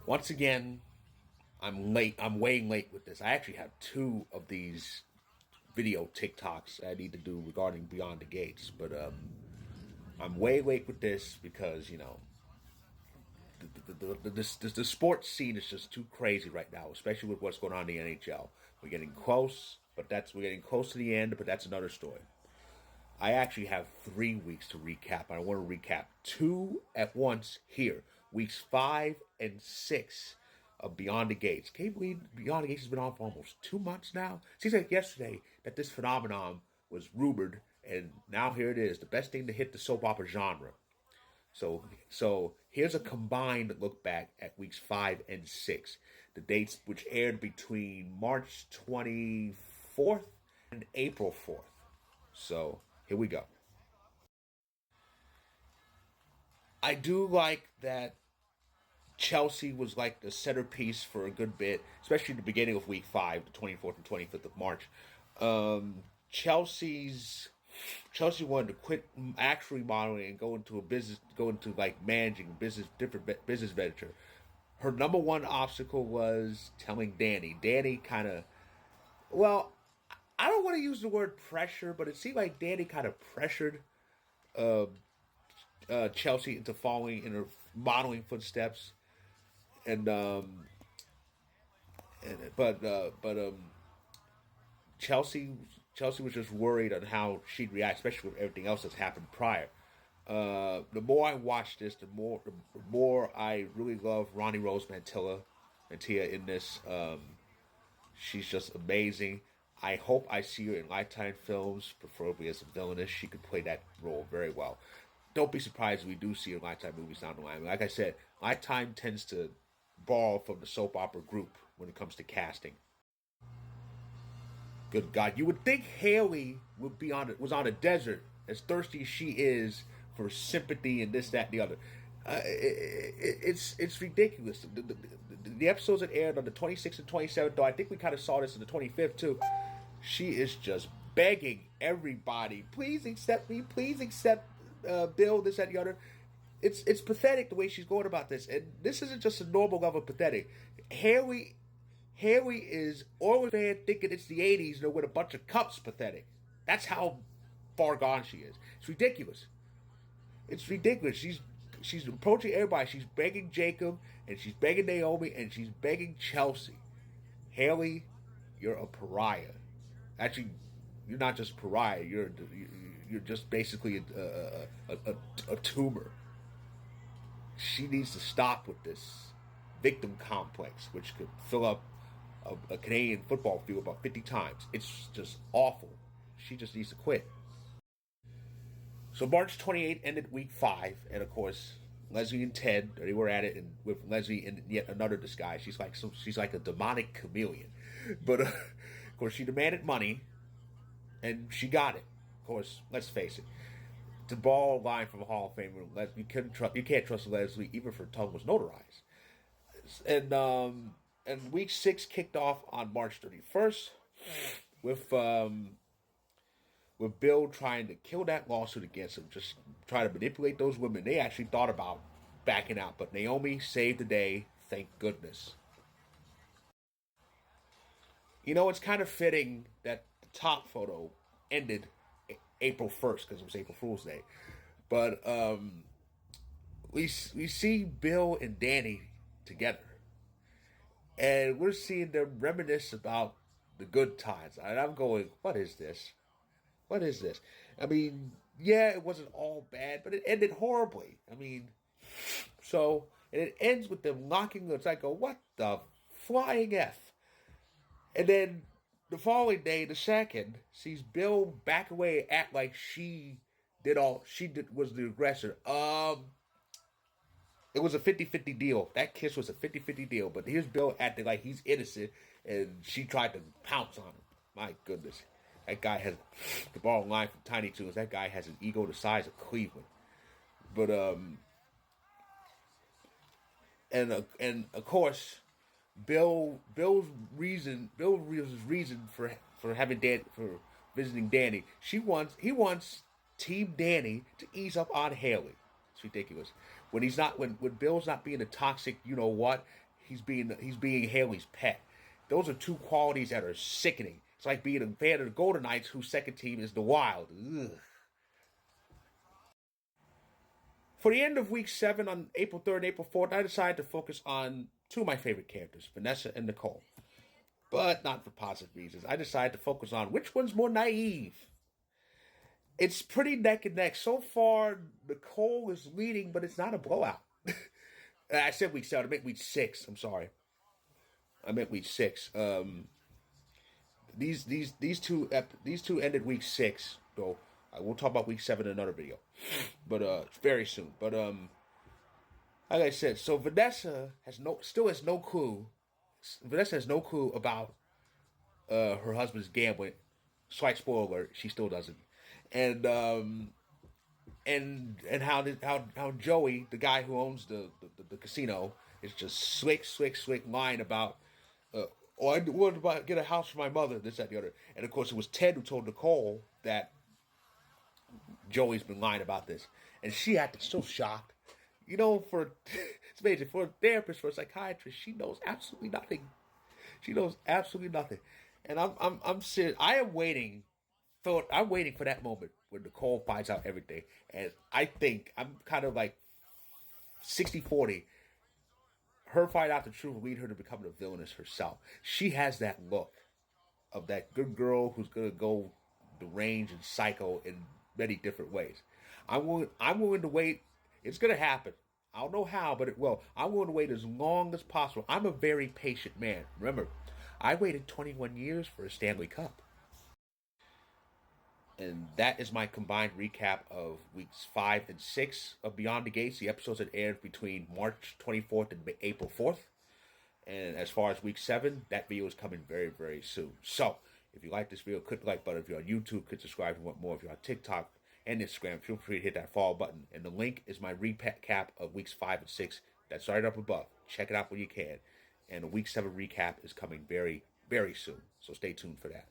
Once again, I'm late. I'm way late with this. I actually have two of these video TikToks I need to do regarding Beyond the Gates, but I'm way late with this because the sports scene is just too crazy right now, especially with what's going on in the NHL. We're getting close, but we're getting close to the end. But that's another story. I actually have 3 weeks to recap. I want to recap two at once here. Weeks 5 and 6 of Beyond the Gates. Can you believe Beyond the Gates has been on for almost 2 months now? Seems like yesterday that this phenomenon was rumored, and now here it is, the best thing to hit the soap opera genre. So here's a combined look back at weeks 5 and 6, the dates which aired between March 24th and April 4th. So here we go. I do like that Chelsea was like the centerpiece for a good bit, especially the beginning of week 5, the 24th and 25th of March. Um, Chelsea's Chelsea wanted to quit actually modeling and go into like managing business, different business venture. Her number one obstacle was telling Danny. Danny kind of, well, I don't want to use the word pressure, but it seemed like Danny kind of pressured Chelsea into following in her modeling footsteps, and Chelsea Chelsea was just worried on how she'd react, especially with everything else that's happened prior. The more I watch this, the more I really love Ronnie Rose Mantilla in this. She's just amazing. I hope I see her in Lifetime films, preferably as a villainess. She could play that role very well. Don't be surprised if we do see her in Lifetime movies down the line. Like I said, Lifetime tends to borrow from the soap opera group when it comes to casting. Good God, you would think Haley would be was on a desert, as thirsty as she is for sympathy and this, that, and the other. It's ridiculous. The episodes that aired on the 26th and 27th, though I think we kind of saw this in the 25th too. She is just begging everybody, please accept me, please accept Bill, this, that, and the other. It's pathetic the way she's going about this, and this isn't just a normal level of pathetic. Haley is Oilers fan thinking it's the 80s and they're with a bunch of cups pathetic. That's how far gone she is. It's ridiculous. It's ridiculous. She's approaching everybody. She's begging Jacob, and she's begging Naomi, and she's begging Chelsea. Haley, you're a pariah. Actually, you're not just a pariah. You're just basically a tumor. She needs to stop with this victim complex, which could fill up a Canadian football field about 50 times. It's just awful. She just needs to quit. So March 28th ended week 5, and of course Leslie and Ted, they were at it, and with Leslie in yet another disguise. She's like a demonic chameleon, but of course she demanded money, and she got it. Of course, let's face it, to borrow a line from a Hall of Famer, you can't trust Leslie even if her tongue was notarized. And week 6 kicked off on March 31st with Bill trying to kill that lawsuit against him, just trying to manipulate those women. They actually thought about backing out, but Naomi saved the day, thank goodness. It's kind of fitting that the top photo ended April 1st because it was April Fool's Day. But we see Bill and Danny together. And we're seeing them reminisce about the good times. And I'm going, what is this? What is this? I mean, yeah, it wasn't all bad, but it ended horribly. I mean, and it ends with them locking lips. I go, what the flying F? And then the following day, the second, sees Bill back away, act like was the aggressor. It was a 50-50 deal. That kiss was a 50-50 deal. But here's Bill acting like he's innocent, and she tried to pounce on him. My goodness. That guy has, to borrow a line from Tiny Toons, that guy has an ego the size of Cleveland. But, and of course, Bill's reason for having for visiting Danny, he wants Team Danny to ease up on Haley. It's ridiculous. When Bill's not being a toxic, he's being Haley's pet. Those are two qualities that are sickening. It's like being a fan of the Golden Knights whose second team is the Wild. Ugh. For the end of week 7 on April 3rd and April 4th, I decided to focus on two of my favorite characters, Vanessa and Nicole. But not for positive reasons. I decided to focus on which one's more naive. It's pretty neck and neck. So far, Nicole is leading, but it's not a blowout. I said week 7. I meant week 6. I'm sorry. I meant week 6. These two ended week 6, though. I will talk about week 7 in another video, but very soon. But like I said, so Vanessa still has no clue. Vanessa has no clue about her husband's gambling. Slight spoiler alert: she still doesn't. And and how Joey, the guy who owns the casino, is just slick lying about. Oh, I wanted to get a house for my mother. This, that, and the other. And of course, it was Ted who told Nicole that Joey's been lying about this, and she acted so shocked. You know, it's amazing for a therapist, for a psychiatrist, she knows absolutely nothing. She knows absolutely nothing, and I'm serious. I'm waiting for that moment when Nicole finds out everything, and I think I'm kind of like 60-40. Her find out the truth will lead her to becoming a villainess herself. She has that look of that good girl who's gonna go deranged and psycho in many different ways. I'm willing to wait. It's gonna happen. I don't know how, but it will. I'm willing to wait as long as possible. I'm a very patient man. Remember, I waited 21 years for a Stanley Cup. And that is my combined recap of weeks 5 and 6 of Beyond the Gates, the episodes that aired between March 24th and April 4th. And as far as week 7, that video is coming very, very soon. So, if you like this video, click the like button. If you're on YouTube, click subscribe if you want more. If you're on TikTok and Instagram, feel free to hit that follow button. And the link is my recap of weeks 5 and 6. That's right up above. Check it out when you can. And the week 7 recap is coming very, very soon. So stay tuned for that.